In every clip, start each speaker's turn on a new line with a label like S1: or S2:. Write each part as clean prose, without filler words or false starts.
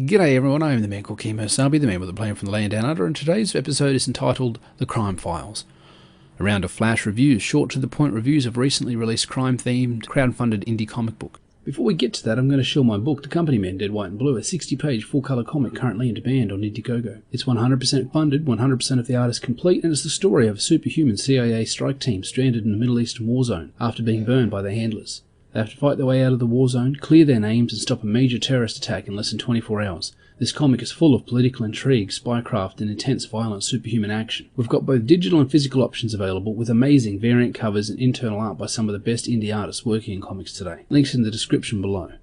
S1: G'day everyone, I am the man called Kemosabe, the man with a plan from the land down under, and today's episode is entitled The Crime Files. A round of flash reviews, short to the point reviews of recently released crime-themed, crowdfunded indie comic book. Before we get to that, I'm going to show my book, The Company Men, Dead, White and Blue, a 60-page full-colour comic currently in demand on Indiegogo. It's 100% funded, 100% of the art is complete, and it's the story of a superhuman CIA strike team stranded in a Middle Eastern war zone after being burned by their handlers. They have to fight their way out of the war zone, clear their names, and stop a major terrorist attack in less than 24 hours. This comic is full of political intrigue, spycraft, and intense violent superhuman action. We've got both digital and physical options available, with amazing variant covers and internal art by some of the best indie artists working in comics today. Links in the description below.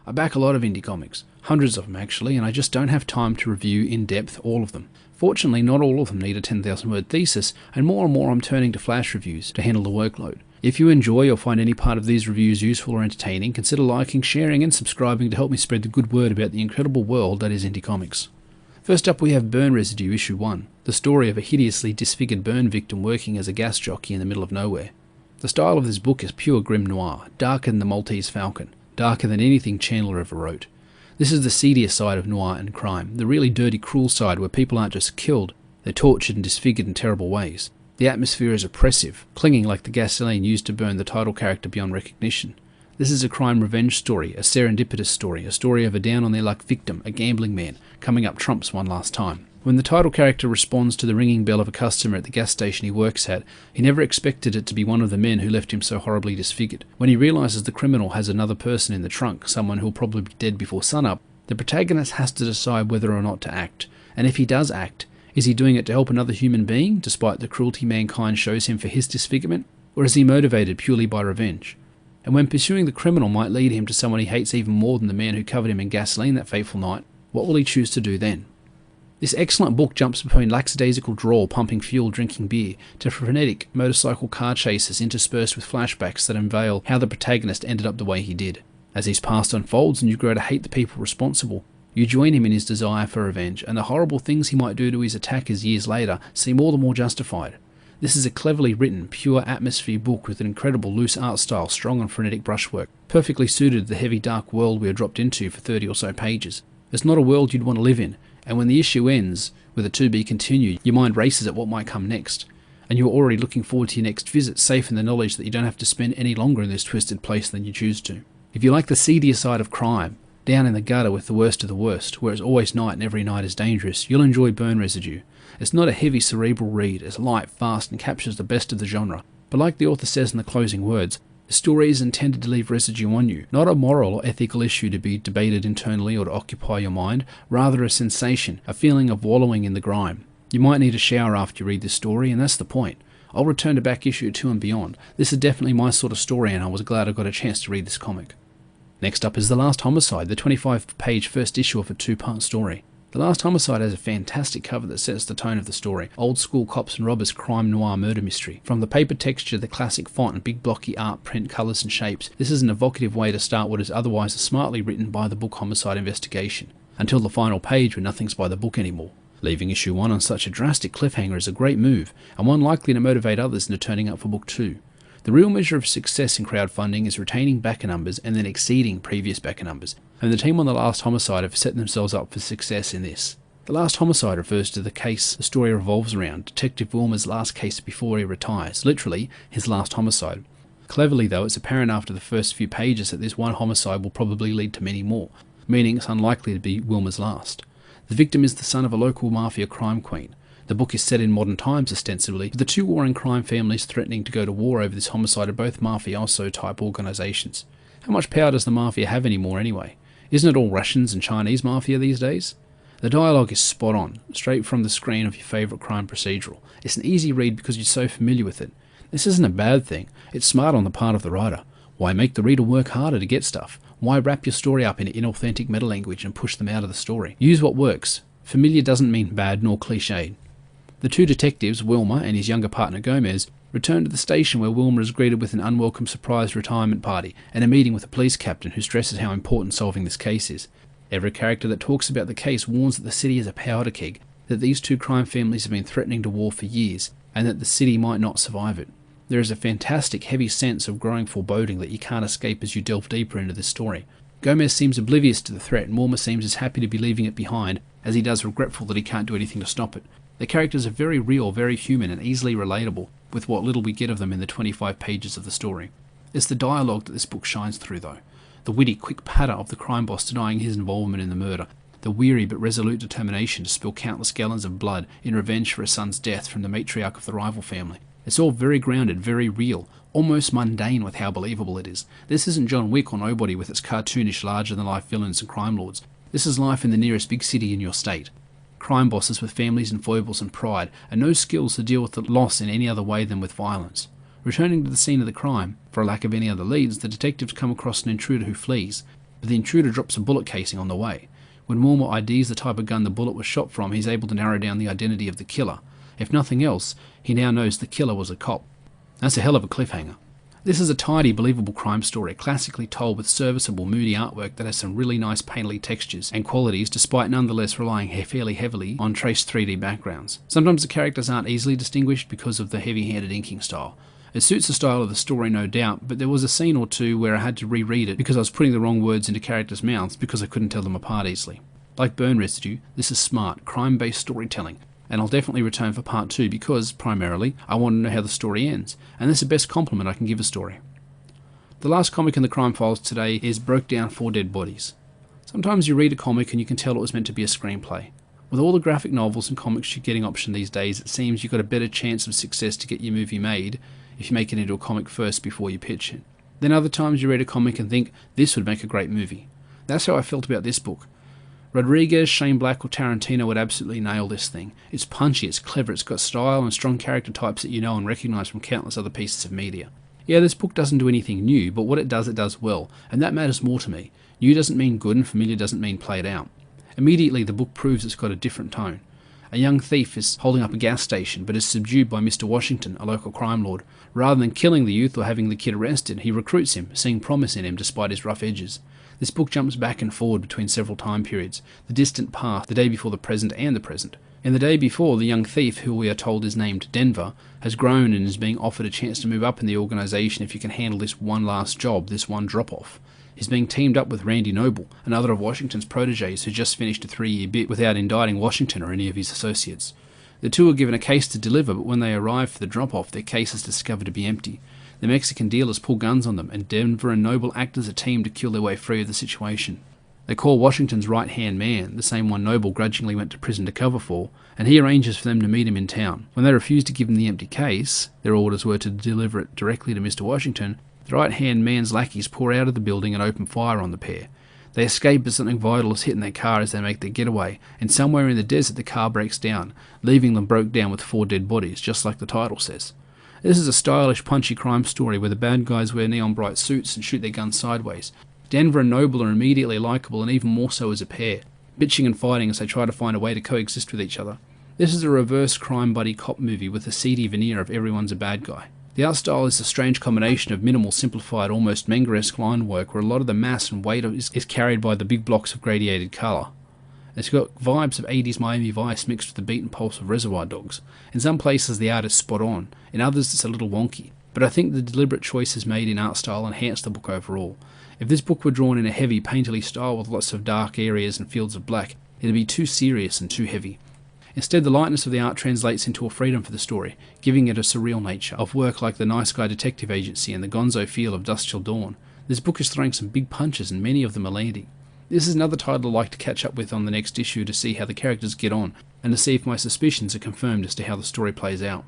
S1: I back a lot of indie comics, hundreds of them actually, and I just don't have time to review in depth all of them. Fortunately, not all of them need a 10,000 word thesis, and more I'm turning to flash reviews to handle the workload. If you enjoy or find any part of these reviews useful or entertaining, consider liking, sharing and subscribing to help me spread the good word about the incredible world that is indie comics. First up we have Burn Residue Issue 1, the story of a hideously disfigured burn victim working as a gas jockey in the middle of nowhere. The style of this book is pure grim noir, darker than the Maltese Falcon, darker than anything Chandler ever wrote. This is the seedier side of noir and crime, the really dirty, cruel side where people aren't just killed, they're tortured and disfigured in terrible ways. The atmosphere is oppressive, clinging like the gasoline used to burn the title character beyond recognition. This is a crime revenge story, a serendipitous story, a story of a down-on-their-luck victim, a gambling man, coming up trumps one last time. When the title character responds to the ringing bell of a customer at the gas station he works at, he never expected it to be one of the men who left him so horribly disfigured. When he realises the criminal has another person in the trunk, someone who'll probably be dead before sunup, the protagonist has to decide whether or not to act. And if he does act, is he doing it to help another human being, despite the cruelty mankind shows him for his disfigurement? Or is he motivated purely by revenge? And when pursuing the criminal might lead him to someone he hates even more than the man who covered him in gasoline that fateful night, what will he choose to do then? This excellent book jumps between lackadaisical drawl, pumping fuel, drinking beer, to frenetic motorcycle car chases interspersed with flashbacks that unveil how the protagonist ended up the way he did. As his past unfolds and you grow to hate the people responsible, you join him in his desire for revenge, and the horrible things he might do to his attackers years later seem all the more justified. This is a cleverly written, pure atmosphere book with an incredible loose art style, strong and frenetic brushwork, perfectly suited to the heavy dark world we are dropped into for 30 or so pages. It's not a world you'd want to live in, and when the issue ends with a to be continued, your mind races at what might come next, and you're already looking forward to your next visit, safe in the knowledge that you don't have to spend any longer in this twisted place than you choose to. If you like the seedier side of crime, down in the gutter with the worst of the worst, where it's always night and every night is dangerous, you'll enjoy Burn Residue. It's not a heavy cerebral read, it's light, fast and captures the best of the genre. But like the author says in the closing words, the story is intended to leave residue on you, not a moral or ethical issue to be debated internally or to occupy your mind, rather a sensation, a feeling of wallowing in the grime. You might need a shower after you read this story, and that's the point. I'll return to back issue 2 and beyond. This is definitely my sort of story and I was glad I got a chance to read this comic. Next up is The Last Homicide, the 25-page first issue of a 2-part story. The Last Homicide has a fantastic cover that sets the tone of the story, old school cops and robbers crime noir murder mystery. From the paper texture, the classic font and big blocky art, print, colours and shapes, this is an evocative way to start what is otherwise a smartly written by the book homicide investigation, until the final page where nothing's by the book anymore. Leaving issue 1 on such a drastic cliffhanger is a great move, and one likely to motivate others into turning up for book 2. The real measure of success in crowdfunding is retaining backer numbers and then exceeding previous backer numbers, and the team on The Last Homicide have set themselves up for success in this. The Last Homicide refers to the case the story revolves around, Detective Wilmer's last case before he retires, literally his last homicide. Cleverly though, it's apparent after the first few pages that this one homicide will probably lead to many more, meaning it's unlikely to be Wilmer's last. The victim is the son of a local mafia crime queen. The book is set in modern times ostensibly, with the two warring crime families threatening to go to war over this homicide are both mafioso-type organisations. How much power does the mafia have anymore anyway? Isn't it all Russians and Chinese mafia these days? The dialogue is spot on, straight from the screen of your favourite crime procedural. It's an easy read because you're so familiar with it. This isn't a bad thing, it's smart on the part of the writer. Why make the reader work harder to get stuff? Why wrap your story up in inauthentic meta-language and push them out of the story? Use what works. Familiar doesn't mean bad nor cliched. The two detectives, Wilmer and his younger partner Gomez, return to the station where Wilmer is greeted with an unwelcome surprise retirement party and a meeting with a police captain who stresses how important solving this case is. Every character that talks about the case warns that the city is a powder keg, that these two crime families have been threatening to war for years, and that the city might not survive it. There is a fantastic heavy sense of growing foreboding that you can't escape as you delve deeper into this story. Gomez seems oblivious to the threat, and Warmer seems as happy to be leaving it behind as he does regretful that he can't do anything to stop it. The characters are very real, very human, and easily relatable with what little we get of them in the 25 pages of the story. It's the dialogue that this book shines through, though. The witty, quick patter of the crime boss denying his involvement in the murder, the weary but resolute determination to spill countless gallons of blood in revenge for a son's death from the matriarch of the rival family. It's all very grounded, very real, almost mundane with how believable it is. This isn't John Wick or Nobody with its cartoonish, larger-than-life villains and crime lords. This is life in the nearest big city in your state. Crime bosses with families and foibles and pride, and no skills to deal with the loss in any other way than with violence. Returning to the scene of the crime, for a lack of any other leads, the detectives come across an intruder who flees, but the intruder drops a bullet casing on the way. When Warmer IDs the type of gun the bullet was shot from, he's able to narrow down the identity of the killer. If nothing else, he now knows the killer was a cop. That's a hell of a cliffhanger. This is a tidy, believable crime story, classically told with serviceable, moody artwork that has some really nice painterly textures and qualities, despite nonetheless relying fairly heavily on traced 3D backgrounds. Sometimes the characters aren't easily distinguished because of the heavy-handed inking style. It suits the style of the story, no doubt, but there was a scene or two where I had to reread it because I was putting the wrong words into characters' mouths because I couldn't tell them apart easily. Like Burn Residue, this is smart, crime-based storytelling, and I'll definitely return for part 2 because, primarily, I want to know how the story ends, and that's the best compliment I can give a story. The last comic in the crime files today is Broke Down 4 Dead Bodies. Sometimes you read a comic and you can tell it was meant to be a screenplay. With all the graphic novels and comics you're getting optioned these days, it seems you've got a better chance of success to get your movie made if you make it into a comic first before you pitch it. Then other times you read a comic and think, this would make a great movie. That's how I felt about this book. Rodriguez, Shane Black or Tarantino would absolutely nail this thing. It's punchy, it's clever, it's got style and strong character types that you know and recognise from countless other pieces of media. Yeah, this book doesn't do anything new, but what it does well, and that matters more to me. New doesn't mean good and familiar doesn't mean played out. Immediately the book proves it's got a different tone. A young thief is holding up a gas station but is subdued by Mr. Washington, a local crime lord. Rather than killing the youth or having the kid arrested, he recruits him, seeing promise in him despite his rough edges. This book jumps back and forward between several time periods, the distant past, the day before the present and the present. In the day before, the young thief, who we are told is named Denver, has grown and is being offered a chance to move up in the organisation if he can handle this one last job, this one drop-off. He's being teamed up with Randy Noble, another of Washington's proteges who just finished a 3-year bit without indicting Washington or any of his associates. The two are given a case to deliver, but when they arrive for the drop-off, their case is discovered to be empty. The Mexican dealers pull guns on them, and Denver and Noble act as a team to kill their way free of the situation. They call Washington's right-hand man, the same one Noble grudgingly went to prison to cover for, and he arranges for them to meet him in town. When they refuse to give him the empty case, their orders were to deliver it directly to Mr. Washington, the right-hand man's lackeys pour out of the building and open fire on the pair. They escape as something vital is hitting their car as they make their getaway, and somewhere in the desert the car breaks down, leaving them broke down with 4 dead bodies, just like the title says. This is a stylish, punchy crime story where the bad guys wear neon-bright suits and shoot their guns sideways. Denver and Noble are immediately likeable and even more so as a pair, bitching and fighting as they try to find a way to coexist with each other. This is a reverse crime buddy cop movie with a seedy veneer of everyone's a bad guy. The art style is a strange combination of minimal, simplified, almost manga-esque line work where a lot of the mass and weight is carried by the big blocks of gradiated colour. It's got vibes of 80s Miami Vice mixed with the beat and pulse of Reservoir Dogs. In some places the art is spot on, in others it's a little wonky, but I think the deliberate choices made in art style enhance the book overall. If this book were drawn in a heavy, painterly style with lots of dark areas and fields of black, it'd be too serious and too heavy. Instead, the lightness of the art translates into a freedom for the story, giving it a surreal nature, of work like the Nice Guy Detective Agency and the gonzo feel of Dusk Till Dawn. This book is throwing some big punches and many of them are landing. This is another title I'd like to catch up with on the next issue to see how the characters get on, and to see if my suspicions are confirmed as to how the story plays out.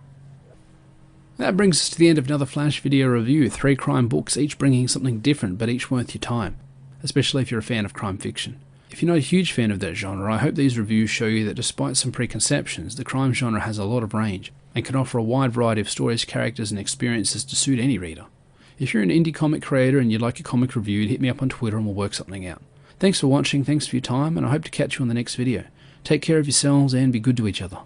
S1: That brings us to the end of another Flash video review, 3 crime books, each bringing something different but each worth your time, especially if you're a fan of crime fiction. If you're not a huge fan of that genre, I hope these reviews show you that despite some preconceptions, the crime genre has a lot of range, and can offer a wide variety of stories, characters and experiences to suit any reader. If you're an indie comic creator and you'd like a comic reviewed, hit me up on Twitter and we'll work something out. Thanks for watching, thanks for your time, and I hope to catch you on the next video. Take care of yourselves and be good to each other.